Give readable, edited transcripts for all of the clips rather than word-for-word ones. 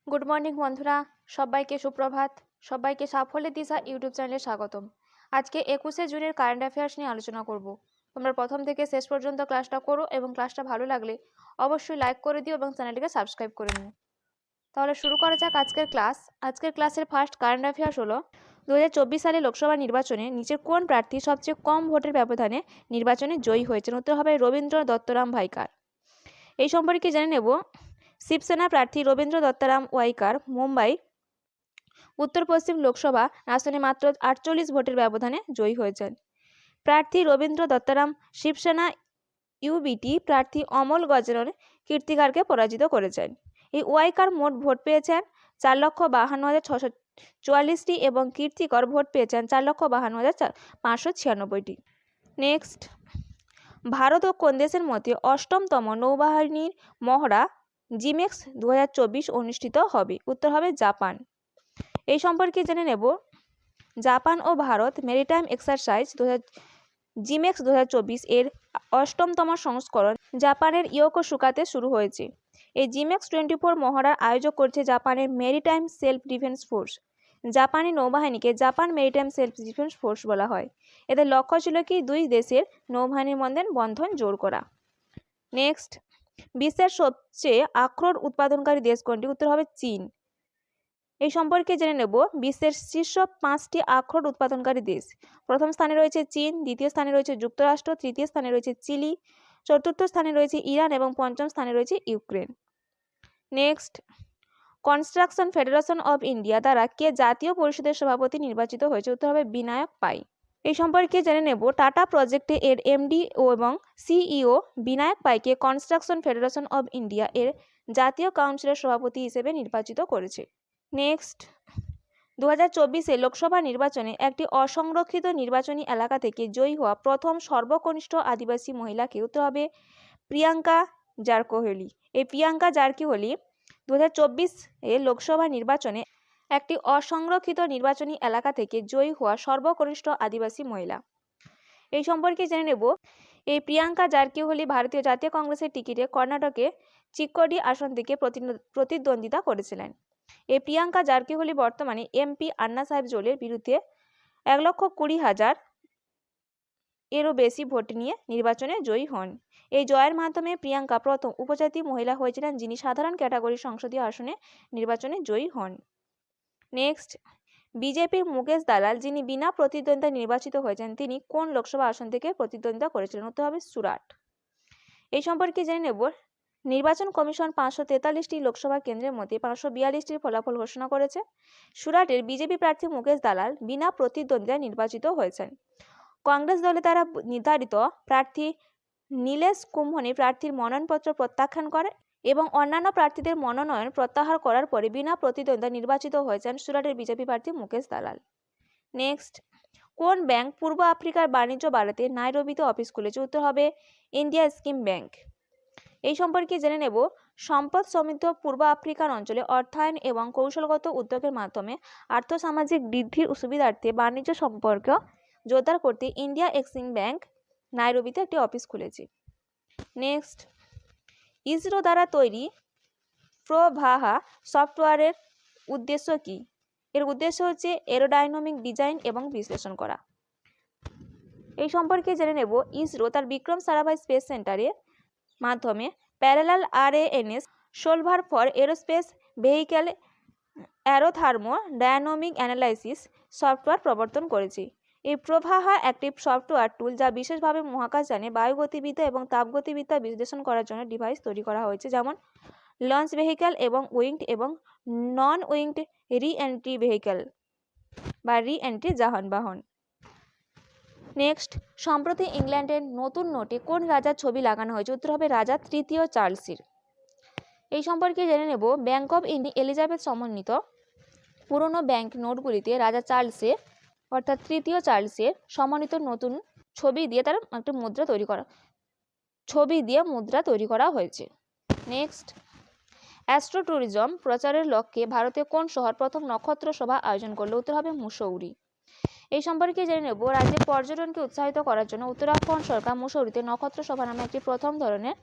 Good morning বন্ধুরা, সবাইকে সুপ্রভাত। সবাইকে সাফল্যের দিশা ইউটিউব চ্যানেলে স্বাগতম। আজকে 21শে জুনের কারেন্ট অ্যাফেয়ার্স নিয়ে আলোচনা করব। তোমরা প্রথম থেকে শেষ পর্যন্ত ক্লাসটা করো এবং ক্লাসটা ভালো লাগলে অবশ্যই লাইক করে দিও এবং চ্যানেলটিকে সাবস্ক্রাইব করে নিও। তাহলে শুরু করা যাক আজকের ক্লাস। আজকের ক্লাসের ফার্স্ট কারেন্ট অ্যাফেয়ার্স হলো 2024 সালে লোকসভা নির্বাচনে নিচের কোন প্রার্থী সবচেয়ে কম ভোটের ব্যবধানে নির্বাচনে জয়ী হয়েছেন? উত্তর হবে রবীন্দ্র দত্তরাম ভাইকার। এই সম্পর্কে জেনে নেব। শিবসেনা প্রার্থী রবীন্দ্র দত্তরাম ওয়াইকার মুম্বাই উত্তর পশ্চিম লোকসভা আসনে মাত্র 48 ভোটের ব্যবধানে জয়ী হয়েছেন। প্রার্থী রবীন্দ্র দত্তরাম শিবসেনা ইউবিটি প্রার্থী অমল গজনর কীর্তিকারকে পরাজিত করেছেন। এই ওয়াইকার মোট ভোট পেয়েছেন 4,52,644টি এবং কীর্তিকর ভোট পেয়েছেন 4,52,596টি। নেক্সট, ভারত ও কোন দেশের মধ্যে অষ্টমতম নৌবাহিনীর মহড়া জিমেক্স 2024 অনুষ্ঠিত হবে? উত্তর হবে জাপান। এই সম্পর্কে জেনে নেব। জাপান ও ভারত মেরিটাইম এক্সারসাইজ জিমেক্স 2024 এর অষ্টমতম সংস্করণ জাপানের ইয়োকোসুকাতে শুরু হয়েছে। এই জিমেক্স 24 মহড়ার আয়োজক করছে জাপানের মেরিটাইম সেলফ ডিফেন্স ফোর্স। জাপানি নৌবাহিনীকে Japan Maritime Self defence Force বলা হয়। এদের লক্ষ্য ছিল কি দুই দেশের নৌবাহিনীর মধ্যে বন্ধন জোর করা। নেক্সট, বিশ্বের সবচেয়ে আখরোট উৎপাদনকারী দেশ কোনটি? উত্তর হবে চীন। এই সম্পর্কে জেনে নেব। বিশ্বের শীর্ষ 5টি আখরোট উৎপাদনকারী দেশ। প্রথম স্থানে রয়েছে চীন, দ্বিতীয় স্থানে রয়েছে যুক্তরাষ্ট্র, তৃতীয় স্থানে রয়েছে চিলি, চতুর্থ স্থানে রয়েছে ইরান এবং পঞ্চম স্থানে রয়েছে Ukraine. Next, construction federation of India দ্বারা কে জাতীয় পরিষদের সভাপতি নির্বাচিত হয়েছে? উত্তর হবে বিনায়ক পাই। এই সম্পর্কে জেনে নেব। টাটা প্রজেক্টে এর এমডি এবং সিইও বিনায়ক পাইকে কনস্ট্রাকশন ফেডারেশন অব ইন্ডিয়া এর জাতীয় কাউন্সিলের সভাপতি হিসেবে নির্বাচিত করেছে। নেক্সট, 2024 লোকসভা নির্বাচনে একটি অসংরক্ষিত নির্বাচনী এলাকা থেকে জয়ী হওয়া প্রথম সর্বকনিষ্ঠ আদিবাসী মহিলাকে? উত্তর হবে প্রিয়াঙ্কা জারকিহোলি। এই প্রিয়াঙ্কা জারকিহোলি 2024 লোকসভা নির্বাচনে একটি অসংরক্ষিত নির্বাচনী এলাকা থেকে জয়ী হওয়া সর্বকনিষ্ঠ আদিবাসী মহিলা। এই সম্পর্কে জেনে নেব। এই প্রিয়াঙ্কা জারকিহোলি ভারতীয় জাতীয় কংগ্রেসের টিকিটে কর্ণাটকে চিক্কোডি আসন থেকে প্রতিদ্বন্দ্বিতা করেছিলেন। এই প্রিয়াঙ্কা জারকিহোলি বর্তমানে এমপি আন্না সাহেব জোলের বিরুদ্ধে 1,20,000 এরও বেশি ভোট নিয়ে নির্বাচনে জয়ী হন। এই জয়ের মাধ্যমে প্রিয়াঙ্কা প্রথম উপজাতি মহিলা হয়েছিলেন যিনি সাধারণ ক্যাটাগরির সংসদীয় আসনে নির্বাচনে জয়ী হন। নেক্সট, বিজেপির মুকেশ দালাল যিনি বিনা প্রতিদ্বন্দ্বিতায় নির্বাচিত হয়েছেন তিনি কোন লোকসভা আসন থেকে প্রতিদ্বন্দ্বিতা করেছিলেন? উত্তর হবে সুরাট। এই সম্পর্কে জেনে নেব। নির্বাচন কমিশন 543টি লোকসভা কেন্দ্রের মধ্যে 542টির ফলাফল ঘোষণা করেছে। সুরাটের বিজেপি প্রার্থী মুকেশ দালাল বিনা প্রতিদ্বন্দ্বিতায় নির্বাচিত হয়েছেন। কংগ্রেস দলের দ্বারা নির্ধারিত প্রার্থী নীলেশ কুম্ভনি প্রার্থীর মনোনয়নপত্র প্রত্যাখ্যান করে এবং অন্যান্য প্রার্থীদের মনোনয়ন প্রত্যাহার করার পরে বিনা প্রতিদ্বন্দ্বিতায় নির্বাচিত হয়েছেন সুরাটের বিজেপি প্রার্থী মুকেশ দালাল। নেক্সট, কোন ব্যাংক পূর্ব আফ্রিকার বাণিজ্য বাড়াতে নাইরোবিতে অফিস খুলেছে? উত্তর হবে ইন্ডিয়া স্কিম ব্যাংক। এই সম্পর্কে জেনে নেব। সম্পদ সমৃদ্ধ পূর্ব আফ্রিকান অঞ্চলে অর্থায়ন এবং কৌশলগত উদ্যোগের মাধ্যমে আর্থসামাজিক বৃদ্ধির সুবিধার্থে বাণিজ্য সম্পর্ক জোরদার করতে ইন্ডিয়া এক্সিম ব্যাংক নাইরোবিতে একটি অফিস খুলেছে। নেক্সট, ইসরো দ্বারা তৈরি প্রভাহা সফটওয়্যারের উদ্দেশ্য কি? এর উদ্দেশ্য হচ্ছে এরোডাইনামিক ডিজাইন এবং বিশ্লেষণ করা। এই সম্পর্কে জেনে নেব। ইসরো তার বিক্রম সারাভাই স্পেস সেন্টারের মাধ্যমে parallel RANS solver for aerospace vehicle aerothermo dynamic analysis software প্রবর্তন করেছে। এই প্রভাহা একটি সফটওয়্যার টুল যা বিশেষভাবে মহাকাশযানে বায়ুগতিবিদ্যা এবং তাপগতিবিদ্যা বিশ্লেষণ করার জন্য ডিভাইস তৈরি করা হয়েছে, যেমন লঞ্চ ভেহিক্যাল এবং উইংড এবং নন উইংড রি এন্ট্রি ভেহিক্যাল বা রি এন্ট্রি যানবাহন। নেক্সট, সম্প্রতি ইংল্যান্ডের নতুন নোটে কোন রাজার ছবি লাগানো হয়েছে? উত্তর হবে রাজা তৃতীয় চার্লসের। এই সম্পর্কে জেনে নেব। ব্যাংক অফ ইন্ডিয়া এলিজাবেথ সমন্বিত পুরনো ব্যাংক নোটগুলিতে রাজা চার্লসের অর্থাৎ তৃতীয় চার্লসের সমন্বিত নতুন ছবি দিয়ে তার একটা মুদ্রা তৈরি করা হয়েছে। নেক্সট, অ্যাস্ট্রো ট্যুরিজম প্রচারের লক্ষ্যে ভারতে কোন শহর প্রথম নক্ষত্র সভা আয়োজন করলো? উত্তর হবে মুসৌরি। এই সম্পর্কে জেনে নেব। রাজ্যের পর্যটনকে উৎসাহিত করার জন্য উত্তরাখণ্ড সরকার মুসৌরিতে নক্ষত্র সভা নামে একটি প্রথম ধরনের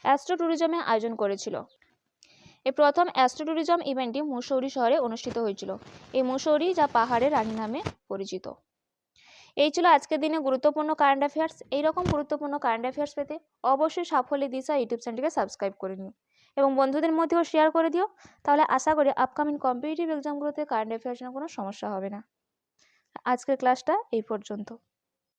অ্যাস্ট্রো ট্যুরিজমের আয়োজন করেছিল। এই প্রথম অ্যাস্ট্রো ট্যুরিজম ইভেন্টটি মুসৌরি শহরে অনুষ্ঠিত হয়েছিল। এই মুসৌরি যা পাহাড়ের রানী নামে পরিচিত। এই ছিল আজকের দিনে গুরুত্বপূর্ণ কারেন্ট অ্যাফেয়ার্স। এইরকম গুরুত্বপূর্ণ কারেন্ট অ্যাফেয়ার্স পেতে অবশ্যই সাফল্যের দিশা ইউটিউব চ্যানেলটিকে সাবস্ক্রাইব করে নিও এবং বন্ধুদের মধ্যেও শেয়ার করে দিও। তাহলে আশা করি আপকামিং কম্পিটিটিভ এক্সামগুলোতে কারেন্ট অ্যাফেয়ার্স নিয়ে কোনো সমস্যা হবে না। আজকের ক্লাসটা এই পর্যন্ত।